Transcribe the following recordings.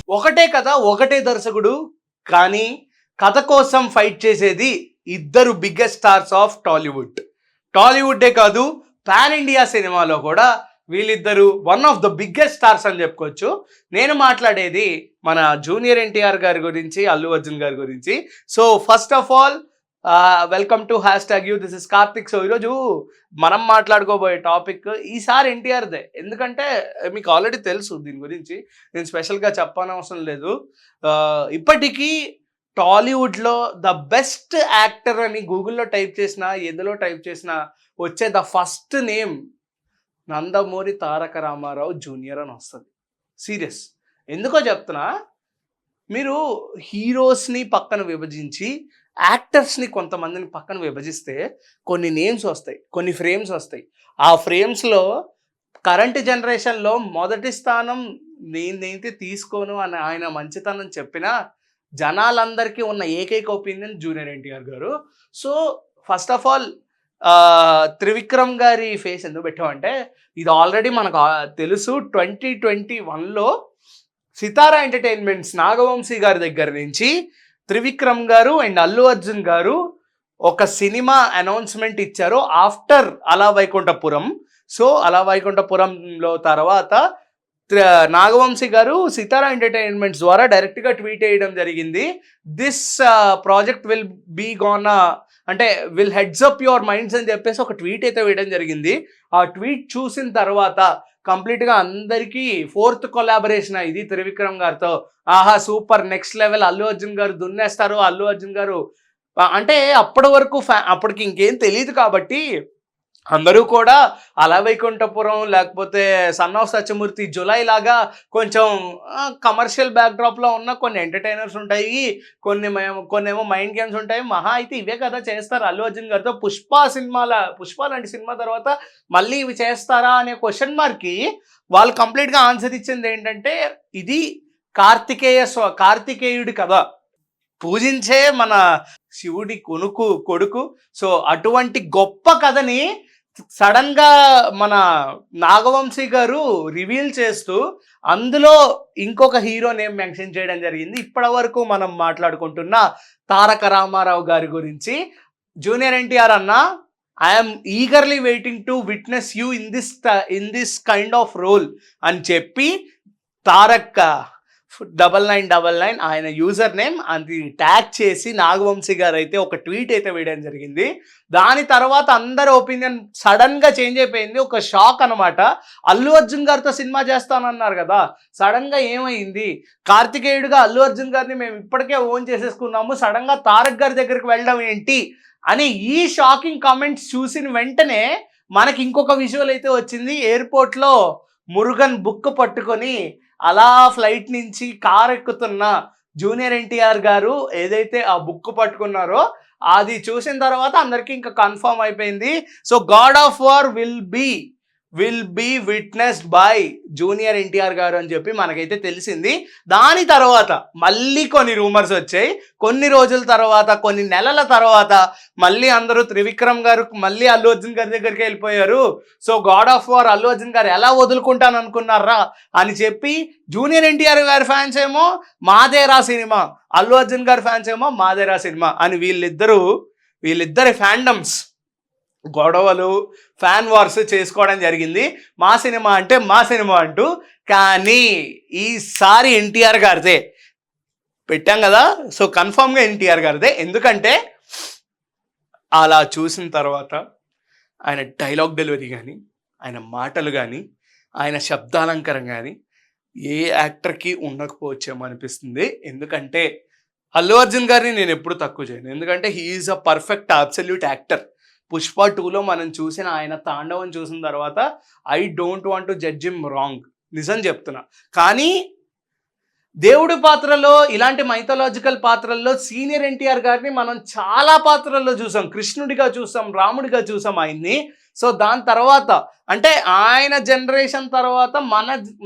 ఒకటే కథ, ఒకటే దర్శకుడు, కానీ కథ కోసం ఫైట్ చేసేది ఇద్దరు బిగ్గెస్ట్ స్టార్స్ ఆఫ్ టాలీవుడ్. టాలీవుడ్డే కాదు, పాన్ ఇండియా సినిమాలో కూడా వీళ్ళిద్దరు one of the biggest stars అని చెప్పుకోవచ్చు. నేను మాట్లాడేది మన జూనియర్ ఎన్టీఆర్ గారి గురించి, అల్లు అర్జున్ గారి గురించి. So first of all welcome to #you, this is Karthik. So ఈరోజు మనం మాట్లాడుకోబోయే టాపిక్ ఈసారి ఎన్టీఆర్దే. ఎందుకంటే మీకు ఆల్రెడీ తెలుసు దీని గురించి, నేను స్పెషల్గా చెప్పనవసరం లేదు. ఇప్పటికీ టాలీవుడ్లో ద బెస్ట్ యాక్టర్ అని గూగుల్లో టైప్ చేసినా, ఎందులో టైప్ చేసినా వచ్చే the first name Nandamuri Taraka Ramarao junior అని వస్తుంది. సీరియస్, ఎందుకో చెప్తున్నా. మీరు హీరోస్ని పక్కన విభజించి యాక్టర్స్ని కొంతమందిని పక్కన విభజిస్తే కొన్ని నేమ్స్ వస్తాయి, కొన్ని ఫ్రేమ్స్ వస్తాయి. ఆ ఫ్రేమ్స్లో కరెంట్ జనరేషన్లో మొదటి స్థానం నేనైతే తీసుకోను అని ఆయన మంచితనం చెప్పినా జనాలందరికీ ఉన్న ఏకైక ఒపీనియన్ జూనియర్ ఎన్టీఆర్ గారు. So first of all Trivikram గారి ఫేస్ ఎందుకు పెట్టామంటే, ఇది ఆల్రెడీ మనకు తెలుసు. 2021లో సితారా ఎంటర్టైన్మెంట్స్ నాగవంశీ గారి దగ్గర నుంచి త్రివిక్రమ్ గారు అండ్ అల్లు అర్జున్ గారు ఒక సినిమా అనౌన్స్మెంట్ ఇచ్చారు ఆఫ్టర్ అలా వైకుంఠపురం. సో అలా వైకుంఠపురంలో తర్వాత నాగవంశీ గారు సితారా ఎంటర్టైన్మెంట్స్ ద్వారా డైరెక్ట్గా ట్వీట్ చేయడం జరిగింది. This project will be gone అంటే will heads up your minds అని చెప్పేసి ఒక ట్వీట్ అయితే వేయడం జరిగింది. ఆ ట్వీట్ చూసిన తర్వాత కంప్లీట్గా అందరికీ 4th కొలాబరేషన్ ఇది త్రివిక్రమ్ గారితో. ఆహా super, next level, Allu Arjun గారు దున్నేస్తారు. అల్లు అర్జున్ గారు అంటే అప్పటి వరకు అప్పటికి ఇంకేం తెలియదు కాబట్టి అందరూ కూడా అలా వైకుంఠపురం లేకపోతే సన్ ఆఫ్ సత్యమూర్తి, జులై లాగా కొంచెం కమర్షియల్ బ్యాక్డ్రాప్లో ఉన్న కొన్ని ఎంటర్టైనర్స్ ఉంటాయి, కొన్నేమో మైండ్ గేమ్స్ ఉంటాయి. మహా అయితే ఇవే కదా చేస్తారు అల్లు అర్జున్ గారితో. పుష్ప లాంటి సినిమా తర్వాత మళ్ళీ ఇవి చేస్తారా అనే క్వశ్చన్ మార్క్కి వాళ్ళు కంప్లీట్గా ఆన్సర్ ఇచ్చింది ఏంటంటే, ఇది కార్తికేయుడి కథ, పూజించే మన శివుడి కొడుకు. సో అటువంటి గొప్ప కథని సడన్గా మన నాగవంశీ గారు రివీల్ చేస్తూ అందులో ఇంకొక హీరో నేమ్ మెన్షన్ చేయడం జరిగింది. ఇప్పటి వరకు మనం మాట్లాడుకుంటున్న తారక రామారావు గారి గురించి. జూనియర్ ఎన్టీఆర్ అన్న, I'm eagerly waiting to witness you in this kind of role అని చెప్పి తారక్ 9999 ఆయన యూజర్ నేమ్ అది ట్యాగ్ చేసి నాగవంశీ గారు అయితే ఒక ట్వీట్ అయితే వేయడం జరిగింది. దాని తర్వాత అందరి ఒపీనియన్ సడన్గా చేంజ్ అయిపోయింది. ఒక షాక్ అనమాట. అల్లు అర్జున్ గారితో సినిమా చేస్తానన్నారు కదా, సడన్గా ఏమైంది? కార్తికేయుడిగా అల్లు అర్జున్ గారిని మేము ఇప్పటికే ఓన్ చేసేసుకున్నాము, సడన్గా తారక్ గారి దగ్గరికి వెళ్ళడం ఏంటి అని ఈ షాకింగ్ కామెంట్స్ చూసిన వెంటనే మనకి ఇంకొక విజువల్ అయితే వచ్చింది. ఎయిర్పోర్ట్లో మురుగన్ బుక్ పట్టుకొని అలా ఫ్లైట్ నుంచి కార్ ఎక్కుతున్న జూనియర్ ఎన్టీఆర్ గారు ఏదైతే ఆ బుక్ పట్టుకున్నారో అది చూసిన తర్వాత అందరికీ ఇంకా కన్ఫర్మ్ అయిపోయింది. So God of War will be witnessed by junior NTR garu అని చెప్పి మనకైతే తెలిసింది. దాని తర్వాత మళ్ళీ కొన్ని రూమర్స్ వచ్చాయి. కొన్ని రోజుల తర్వాత, కొన్ని నెలల తర్వాత మళ్ళీ అందరూ త్రివిక్రమ్ గారు మళ్ళీ అల్లు అర్జున్ గారి దగ్గరికి వెళ్ళిపోయారు. So God of war Allu Arjun గారు ఎలా వదులుకుంటాను అనుకున్నారా అని చెప్పి జూనియర్ ఎన్టీఆర్ గారి ఫ్యాన్స్ ఏమో మాదేరా సినిమా, అల్లు అర్జున్ గారి ఫ్యాన్స్ ఏమో మాదేరా సినిమా అని వీళ్ళిద్దరి ఫ్యాండమ్స్ గొడవలు, ఫ్యాన్ వార్స్ చేసుకోవడం జరిగింది. మా సినిమా అంటే మా సినిమా అంటూ. కానీ ఈసారి ఎన్టీఆర్ గారిదే పెట్టాం కదా, సో కన్ఫామ్గా ఎన్టీఆర్ గారిదే. ఎందుకంటే అలా చూసిన తర్వాత ఆయన డైలాగ్ డెలివరీ కానీ, ఆయన మాటలు కానీ, ఆయన శబ్దాలంకరం కానీ ఏ యాక్టర్కి ఉండకపోవచ్చేమో అనిపిస్తుంది. ఎందుకంటే అల్లు అర్జున్ గారిని నేను ఎప్పుడు తక్కువ చేయను, ఎందుకంటే he is a perfect absolute actor. Pushpa 2లో మనం చూసిన ఆయన తాండవం చూసిన తర్వాత I don't want to judge him wrong, నిజం చెప్తున్నా. కానీ దేవుడి పాత్రలో, ఇలాంటి మైథలాజికల్ పాత్రల్లో సీనియర్ ఎన్టీఆర్ గారిని మనం చాలా పాత్రల్లో చూసాం. కృష్ణుడిగా చూసాం, రాముడిగా చూసాం ఆయన్ని. సో దాని తర్వాత అంటే ఆయన జనరేషన్ తర్వాత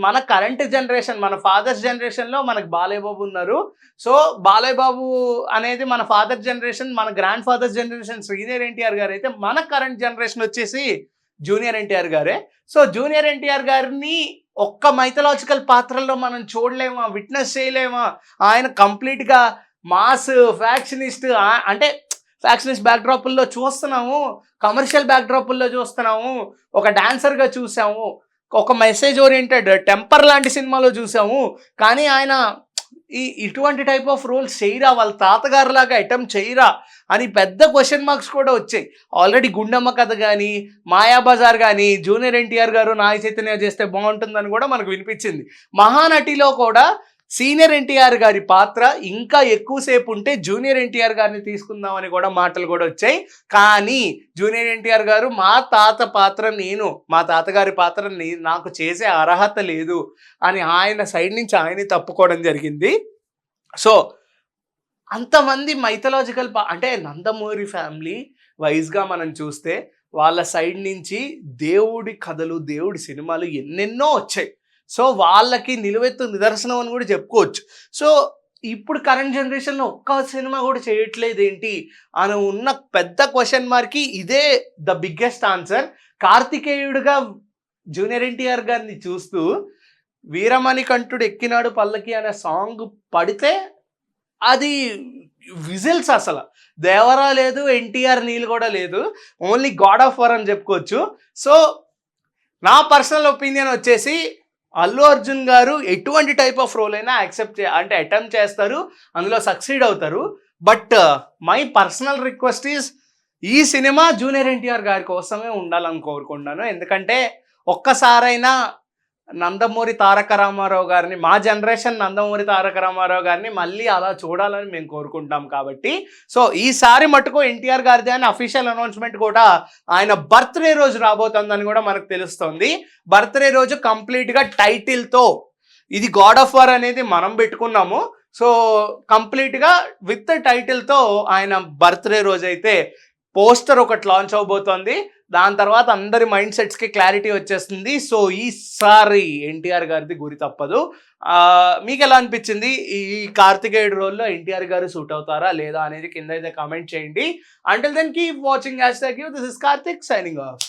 మన కరెంట్ జనరేషన్, మన ఫాదర్స్ జనరేషన్లో మనకు బాలయ్య బాబు ఉన్నారు. సో బాలయ్య బాబు అనేది మన ఫాదర్ జనరేషన్, మన grandfathers generation senior NTR garu అయితే, మన కరెంట్ జనరేషన్ వచ్చేసి జూనియర్ ఎన్టీఆర్ గారే. సో జూనియర్ ఎన్టీఆర్ గారిని ఒక్క మైథలాజికల్ పాత్రల్లో మనం చూడలేమా, విట్నెస్ చేయలేమా? ఆయన కంప్లీట్గా మాస్ ఫ్యాక్షనిస్ట్, అంటే ఫ్యాక్షనిస్ట్ బ్యాక్డ్రాపుల్లో చూస్తున్నాము, కమర్షియల్ బ్యాక్డ్రాపుల్లో చూస్తున్నాము, ఒక డాన్సర్గా చూసాము, ఒక మెసేజ్ ఓరియంటెడ్ టెంపర్ లాంటి సినిమాలో చూసాము. కానీ ఆయన ఇటువంటి టైప్ ఆఫ్ రోల్స్ చేయరా, వాళ్ళ తాతగారు లాగా అటెంప్ట్ చేయరా అని పెద్ద క్వశ్చన్ మార్క్స్ కూడా వచ్చాయి. ఆల్రెడీ గుండమ్మ కథ కానీ, మాయాబజార్ కానీ జూనియర్ ఎన్టీఆర్ గారు నాగ చైతన్య చేస్తే బాగుంటుందని కూడా మనకు వినిపించింది. మహానటిలో కూడా సీనియర్ ఎన్టీఆర్ గారి పాత్ర ఇంకా ఎక్కువసేపు ఉంటే జూనియర్ ఎన్టీఆర్ గారిని తీసుకుందామని కూడా మాటలు కూడా వచ్చాయి. కానీ జూనియర్ ఎన్టీఆర్ గారు మా తాతగారి పాత్ర నాకు చేసే అర్హత లేదు అని ఆయన సైడ్ నుంచి ఆయనే తప్పుకోవడం జరిగింది. సో అంతమంది మైథలాజికల్ అంటే నందమూరి ఫ్యామిలీ వైజ్గా మనం చూస్తే వాళ్ళ సైడ్ నుంచి దేవుడి కథలు, దేవుడి సినిమాలు ఎన్నెన్నో వచ్చాయి. సో వాళ్ళకి నిలువెత్తు నిదర్శనం అని కూడా చెప్పుకోవచ్చు. సో ఇప్పుడు కరెంట్ జనరేషన్లో ఒక్క సినిమా కూడా చేయట్లేదు ఏంటి అని ఉన్న పెద్ద క్వశ్చన్ మార్క్కి ఇదే ద బిగ్గెస్ట్ ఆన్సర్. కార్తికేయుడుగా జూనియర్ ఎన్టీఆర్ గారిని చూస్తూ వీరమణి కంఠుడు ఎక్కినాడు పల్లకి అనే సాంగ్ పడితే అది విజిల్స్, అసలు దేవరా లేదు, ఎన్టీఆర్ నీళ్ళు కూడా లేదు, ఓన్లీ గాడ్ ఆఫ్ వార్ అని చెప్పుకోవచ్చు. సో నా పర్సనల్ ఒపీనియన్ వచ్చేసి అల్లు అర్జున్ గారు ఎటువంటి టైప్ ఆఫ్ రోల్ అయినా అంటే అటెంప్ట్ చేస్తారు, అందులో సక్సీడ్ అవుతారు. But my personal request is ఈ సినిమా జూనియర్ ఎన్టీఆర్ గారి కోసమే ఉండాలని కోరుకుంటున్నాను. ఎందుకంటే ఒక్కసారైనా నందమూరి తారక రామారావు గారిని, మా జనరేషన్ నందమూరి తారక రామారావు గారిని మళ్ళీ అలా చూడాలని మేము కోరుకుంటాం. కాబట్టి సో ఈసారి మటుకు ఎన్టీఆర్ గారిది అని అఫీషియల్ అనౌన్స్మెంట్ కూడా ఆయన బర్త్డే రోజు రాబోతుందని కూడా మనకు తెలుస్తుంది. బర్త్డే రోజు కంప్లీట్గా టైటిల్తో, ఇది గాడ్ ఆఫ్ వార్ అనేది మనం పెట్టుకున్నాము, సో కంప్లీట్గా విత్ టైటిల్తో ఆయన బర్త్డే రోజు అయితే పోస్టర్ ఒకటి లాంచ్ అవబోతోంది. దాని తర్వాత అందరి మైండ్ సెట్స్కి క్లారిటీ వచ్చేస్తుంది. సో ఈసారి ఎన్టీఆర్ గారిది గురి తప్పదు. మీకు ఎలా అనిపించింది? ఈ కార్తికేయుడు రోల్లో ఎన్టీఆర్ గారు సూట్ అవుతారా లేదా అనేది కింద అయితే కామెంట్ చేయండి. Until then keep watching #. This is Karthik signing of.